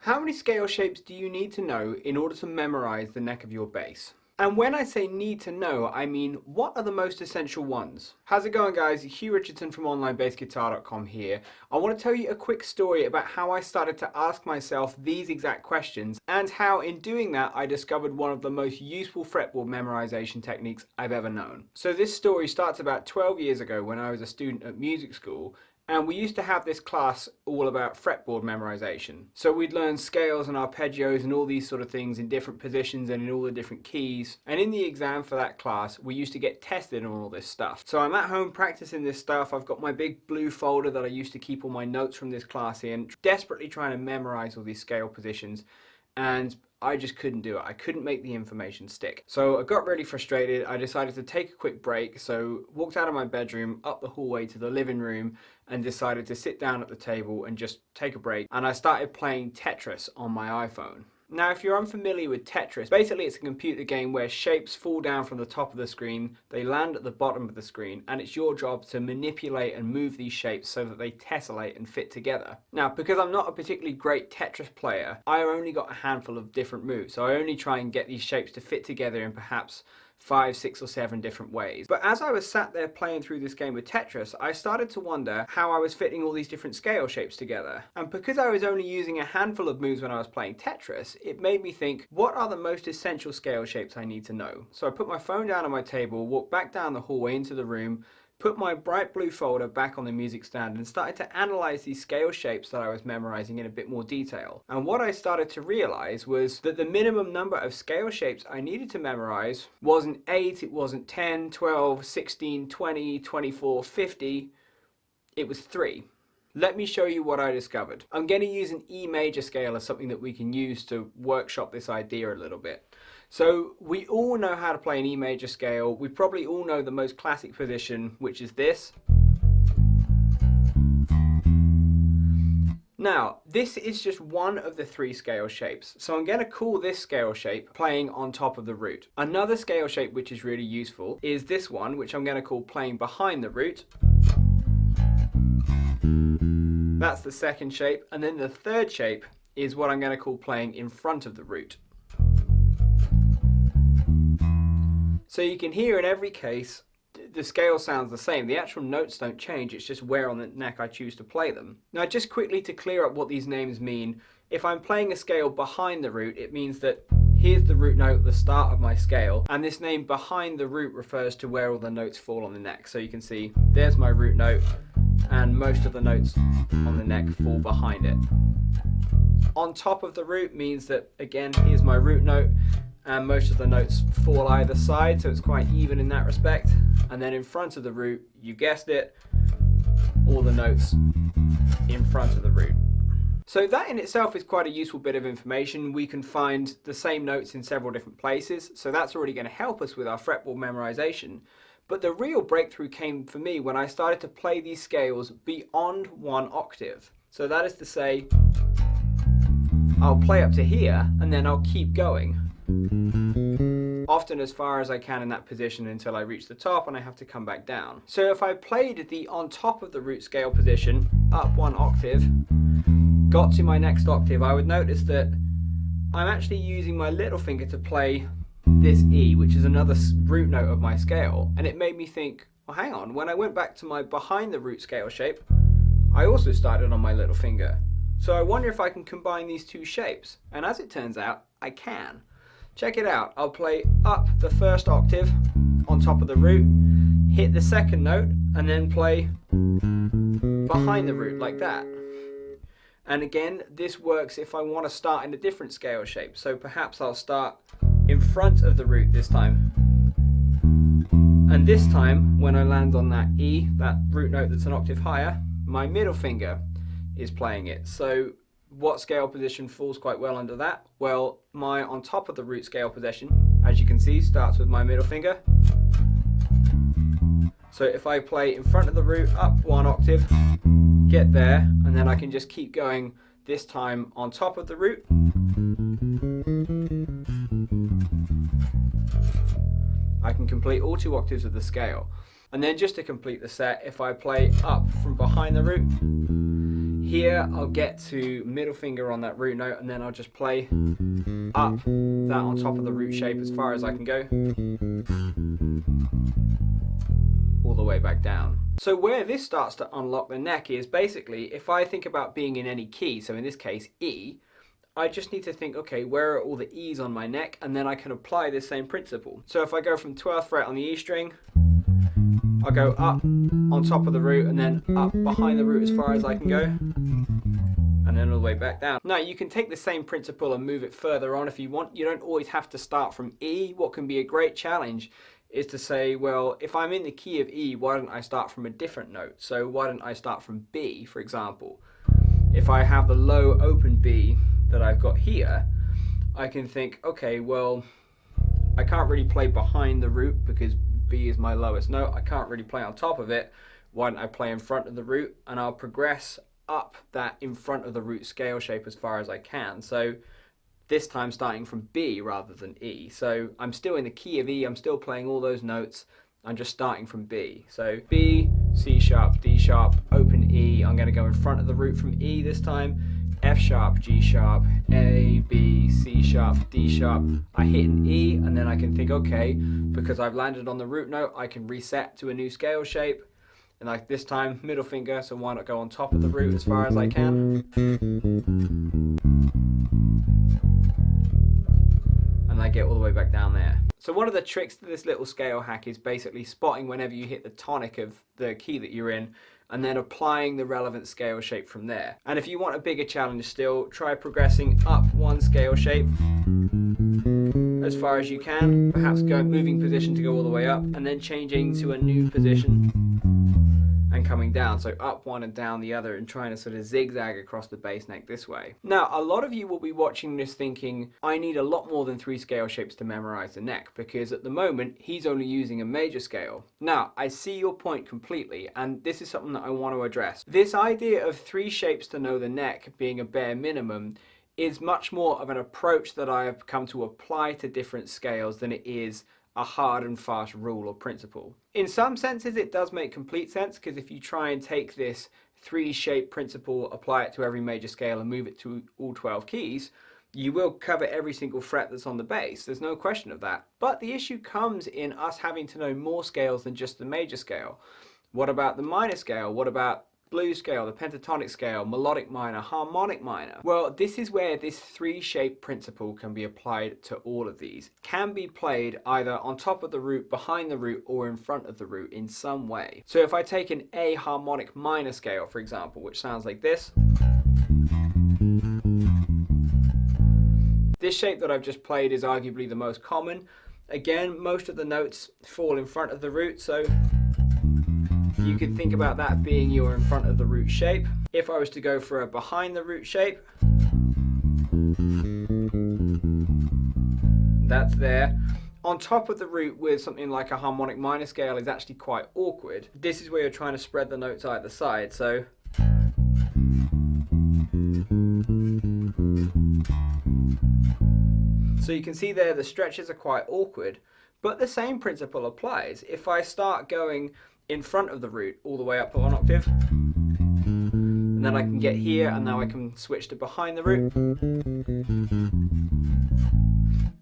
How many scale shapes do you need to know in order to memorize the neck of your bass? And when I say need to know, I mean, what are the most essential ones? How's it going, guys? Hugh Richardson from onlinebassguitar.com here. I want to tell you a quick story about how I started to ask myself these exact questions and how in doing that I discovered one of the most useful fretboard memorization techniques I've ever known. So this story starts about 12 years ago when I was a student at music school. And we used to have this class all about fretboard memorization. So we'd learn scales and arpeggios and all these sort of things in different positions and in all the different keys. And in the exam for that class, we used to get tested on all this stuff. So I'm at home practicing this stuff. I've got my big blue folder that I used to keep all my notes from this class in, desperately trying to memorize all these scale positions. And I just couldn't do it. I couldn't make the information stick. So I got really frustrated. I decided to take a quick break. So walked out of my bedroom, up the hallway to the living room, and decided to sit down at the table and just take a break. And I started playing Tetris on my iPhone. Now, if you're unfamiliar with Tetris, basically it's a computer game where shapes fall down from the top of the screen, they land at the bottom of the screen, and it's your job to manipulate and move these shapes so that they tessellate and fit together. Now, because I'm not a particularly great Tetris player, I only got a handful of different moves, so I only try and get these shapes to fit together in perhaps 5, 6 or 7 different ways. But as I was sat there playing through this game of Tetris, I started to wonder how I was fitting all these different scale shapes together. And because I was only using a handful of moves when I was playing Tetris, it made me think, what are the most essential scale shapes I need to know? So I put my phone down on my table, walked back down the hallway into the room, put my bright blue folder back on the music stand and started to analyze these scale shapes that I was memorizing in a bit more detail. And what I started to realize was that the minimum number of scale shapes I needed to memorize wasn't 8, it wasn't 10, 12, 16, 20, 24, 50, it was 3. Let me show you what I discovered. I'm going to use an E major scale as something that we can use to workshop this idea a little bit. So we all know how to play an E major scale. We probably all know the most classic position, which is this. Now, this is just one of the 3 scale shapes. So I'm going to call this scale shape playing on top of the root. Another scale shape which is really useful is this one, which I'm going to call playing behind the root. That's the second shape. And then the third shape is what I'm going to call playing in front of the root. So you can hear in every case, the scale sounds the same. The actual notes don't change, it's just where on the neck I choose to play them. Now, just quickly to clear up what these names mean, if I'm playing a scale behind the root, it means that here's the root note at the start of my scale, and this name behind the root refers to where all the notes fall on the neck. So you can see, there's my root note, and most of the notes on the neck fall behind it. On top of the root means that, again, here's my root note, and most of the notes fall either side, so it's quite even in that respect. And then in front of the root, you guessed it, all the notes in front of the root. So that in itself is quite a useful bit of information. We can find the same notes in several different places, so that's already going to help us with our fretboard memorization. But the real breakthrough came for me when I started to play these scales beyond 1 octave. So that is to say, I'll play up to here, and then I'll keep going. Often as far as I can in that position until I reach the top and I have to come back down. So if I played the on top of the root scale position up 1 octave, got to my next octave, I would notice that I'm actually using my little finger to play this E, which is another root note of my scale. And it made me think, well, hang on, when I went back to my behind the root scale shape, I also started on my little finger. So I wonder if I can combine these 2 shapes. And as it turns out, I can. Check it out. I'll play up the first octave on top of the root, hit the second note, and then play behind the root like that. And again, this works if I want to start in a different scale shape. So perhaps I'll start in front of the root this time. And this time, when I land on that E, that root note that's an octave higher, my middle finger is playing it. So what scale position falls quite well under that? Well, my on top of the root scale position, as you can see, starts with my middle finger. So if I play in front of the root, up 1 octave, get there, and then I can just keep going, this time on top of the root. I can complete all 2 octaves of the scale. And then just to complete the set, if I play up from behind the root, Here I'll get to middle finger on that root note, and then I'll just play up that on top of the root shape as far as I can go, all the way back down. So where this starts to unlock the neck is basically, if I think about being in any key, so in this case E, I just need to think, okay, where are all the E's on my neck? And then I can apply this same principle. So if I go from 12th fret on the E string, I'll go up on top of the root and then up behind the root as far as I can go, and then all the way back down. Now you can take the same principle and move it further on if you want. You don't always have to start from E. What can be a great challenge is to say, well, if I'm in the key of E, why don't I start from a different note? So why don't I start from B, for example? If I have the low open B that I've got here, I can think, okay, well, I can't really play behind the root because B is my lowest note. I can't really play on top of it. Why don't I play in front of the root? And I'll progress up that in front of the root scale shape as far as I can. So this time starting from B rather than E. So I'm still in the key of E, I'm still playing all those notes, I'm just starting from B. So B, C sharp, D sharp, open E, I'm going to go in front of the root from E this time, F sharp, G sharp, A, B, C sharp, D sharp, I hit an E, and then I can think, okay, because I've landed on the root note, I can reset to a new scale shape, and like this time, middle finger, so why not go on top of the root as far as I can, and I get all the way back down there. So one of the tricks to this little scale hack is basically spotting whenever you hit the tonic of the key that you're in, and then applying the relevant scale shape from there. And if you want a bigger challenge still, try progressing up one scale shape as far as you can, perhaps moving position to go all the way up, and then changing to a new position and coming down, so up one and down the other, and trying to sort of zigzag across the bass neck this way. Now, a lot of you will be watching this thinking, I need a lot more than 3 scale shapes to memorize the neck, because at the moment, he's only using a major scale. Now, I see your point completely, and this is something that I want to address. This idea of 3 shapes to know the neck being a bare minimum is much more of an approach that I have come to apply to different scales than it is a hard and fast rule or principle. In some senses it does make complete sense, because if you try and take this 3 shape principle, apply it to every major scale and move it to all 12 keys, you will cover every single fret that's on the bass, there's no question of that. But the issue comes in us having to know more scales than just the major scale. What about the minor scale? What about blues scale, the pentatonic scale, melodic minor, harmonic minor? Well, this is where this 3 shape principle can be applied to all of these. Can be played either on top of the root, behind the root, or in front of the root in some way. So if I take an A harmonic minor scale, for example, which sounds like this. This shape that I've just played is arguably the most common. Again, most of the notes fall in front of the root, so you could think about that being your in front of the root shape. If I was to go for a behind the root shape, that's there. On top of the root with something like a harmonic minor scale is actually quite awkward. This is where you're trying to spread the notes either side. So you can see there the stretches are quite awkward, but the same principle applies. If I start going in front of the root all the way up 1 octave, and then I can get here, and now I can switch to behind the root.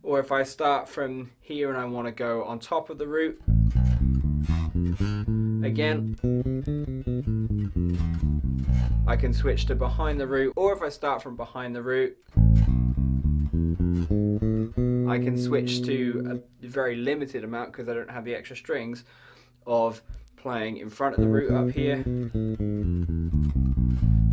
Or if I start from here and I want to go on top of the root, again, I can switch to behind the root. Or if I start from behind the root, I can switch to a very limited amount, because I don't have the extra strings, of playing in front of the root up here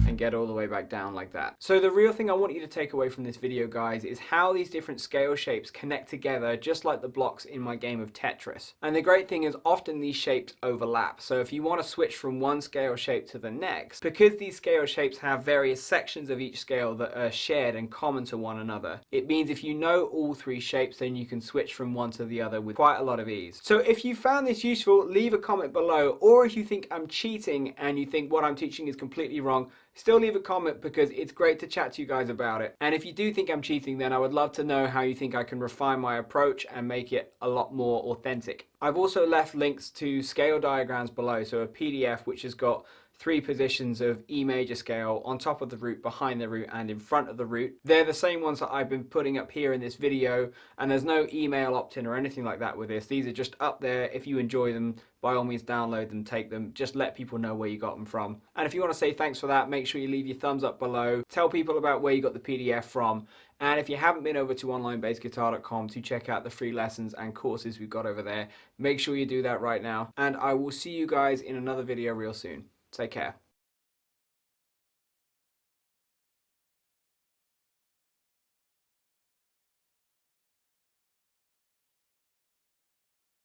and get all the way back down like that. So the real thing I want you to take away from this video, guys, is how these different scale shapes connect together, just like the blocks in my game of Tetris. And the great thing is often these shapes overlap. So if you want to switch from one scale shape to the next, because these scale shapes have various sections of each scale that are shared and common to one another, it means if you know all 3 shapes, then you can switch from one to the other with quite a lot of ease. So if you found this useful, leave a comment below, or if you think I'm cheating and you think what I'm teaching is completely wrong, still leave a comment, because it's great to chat to you guys about it. And if you do think I'm cheating, then I would love to know how you think I can refine my approach and make it a lot more authentic. I've also left links to scale diagrams below, so a PDF which has got 3 positions of E major scale on top of the root, behind the root, and in front of the root. They're the same ones that I've been putting up here in this video, and there's no email opt-in or anything like that with this. These are just up there. If you enjoy them, by all means download them, take them, just let people know where you got them from. And if you want to say thanks for that, make sure you leave your thumbs up below, tell people about where you got the PDF from, and if you haven't been over to onlinebassguitar.com to check out the free lessons and courses we've got over there, make sure you do that right now, and I will see you guys in another video real soon. Take care.